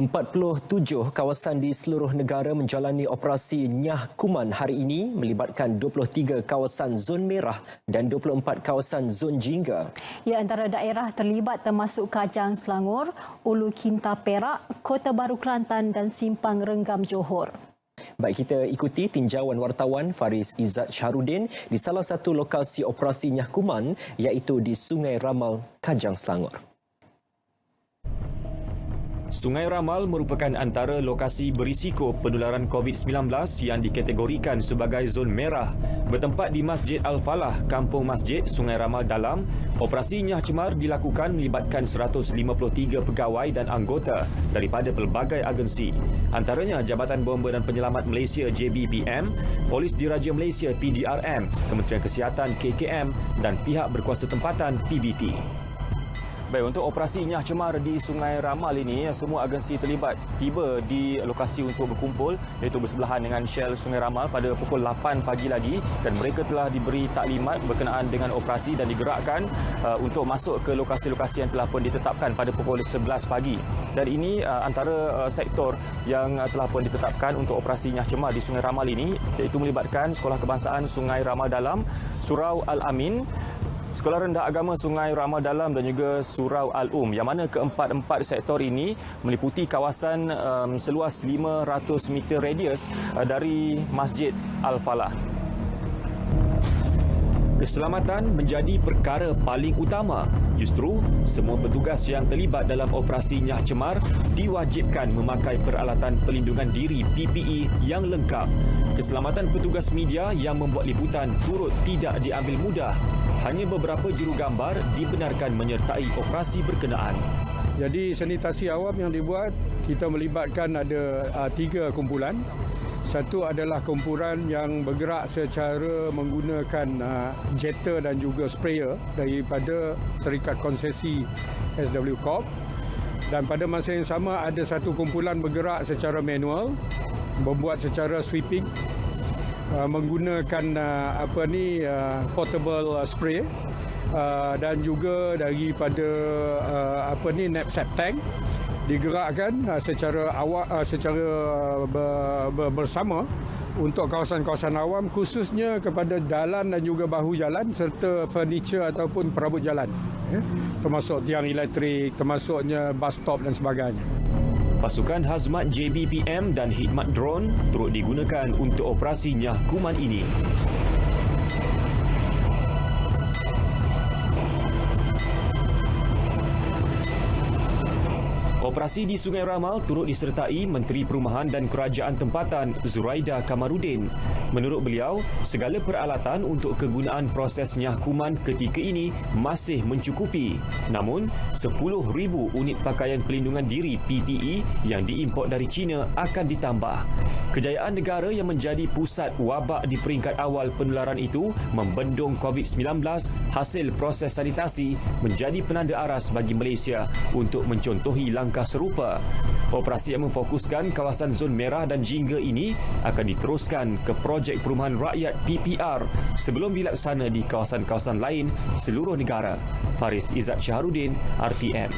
47 kawasan di seluruh negara menjalani operasi Nyah Kuman hari ini melibatkan 23 kawasan zon merah dan 24 kawasan zon jingga. Ya, antara daerah terlibat termasuk Kajang Selangor, Ulu Kinta Perak, Kota Baru Kelantan dan Simpang Renggam Johor. Baik, kita ikuti tinjauan wartawan Faris Izzat Syahrudin di salah satu lokasi operasi Nyah Kuman iaitu di Sungai Ramal, Kajang Selangor. Sungai Ramal merupakan antara lokasi berisiko penularan COVID-19 yang dikategorikan sebagai zon merah. Bertempat di Masjid Al-Falah, Kampung Masjid, Sungai Ramal Dalam, operasi Nyah Cemar dilakukan melibatkan 153 pegawai dan anggota daripada pelbagai agensi. Antaranya Jabatan Bomba dan Penyelamat Malaysia JBPM, Polis Diraja Malaysia PDRM, Kementerian Kesihatan KKM dan pihak berkuasa tempatan PBT. Baik, untuk operasi Nyah Cemar di Sungai Ramal ini, semua agensi terlibat tiba di lokasi untuk berkumpul iaitu bersebelahan dengan Shell Sungai Ramal pada pukul 8 pagi lagi dan mereka telah diberi taklimat berkenaan dengan operasi dan digerakkan untuk masuk ke lokasi-lokasi yang telah pun ditetapkan pada pukul 11 pagi. Dan ini antara sektor yang telah pun ditetapkan untuk operasi Nyah Cemar di Sungai Ramal ini iaitu melibatkan Sekolah Kebangsaan Sungai Ramal Dalam, Surau Al-Amin, Sekolah Rendah Agama Sungai Ramal Dalam dan juga Surau Al-Um, yang mana keempat-empat sektor ini meliputi kawasan seluas 500 meter radius dari Masjid Al-Falah. Keselamatan menjadi perkara paling utama. Justru, semua petugas yang terlibat dalam operasi Nyah Cemar diwajibkan memakai peralatan pelindungan diri PPE yang lengkap. Keselamatan petugas media yang membuat liputan turut tidak diambil mudah. Hanya beberapa jurugambar dibenarkan menyertai operasi berkenaan. Jadi sanitasi awam yang dibuat, kita melibatkan ada 3 kumpulan. Satu adalah kumpulan yang bergerak secara menggunakan jetter dan juga sprayer daripada Syarikat Konsesi SW Corp. Dan pada masa yang sama ada satu kumpulan bergerak secara manual, membuat secara sweeping, menggunakan portable spray dan juga daripada knapsack tank digerakkan secara bersama untuk kawasan-kawasan awam, khususnya kepada jalan dan juga bahu jalan serta furniture ataupun perabot jalan, termasuk tiang elektrik, termasuknya bus stop dan sebagainya. Pasukan Hazmat JBPM dan khidmat drone turut digunakan untuk operasi Nyah Kuman ini. Operasi di Sungai Ramal turut disertai Menteri Perumahan dan Kerajaan Tempatan Zuraida Kamarudin. Menurut beliau, segala peralatan untuk kegunaan proses Nyah Kuman ketika ini masih mencukupi. Namun, 10,000 unit pakaian pelindungan diri PPE yang diimport dari China akan ditambah. Kejayaan negara yang menjadi pusat wabak di peringkat awal penularan itu membendung COVID-19 hasil proses sanitasi menjadi penanda aras bagi Malaysia untuk mencontohi langkah serupa. Operasi yang memfokuskan kawasan zon merah dan jingga ini akan diteruskan ke projek perumahan rakyat PPR sebelum dilaksana di kawasan-kawasan lain seluruh negara. Faris Izzat Syahrudin, RTM.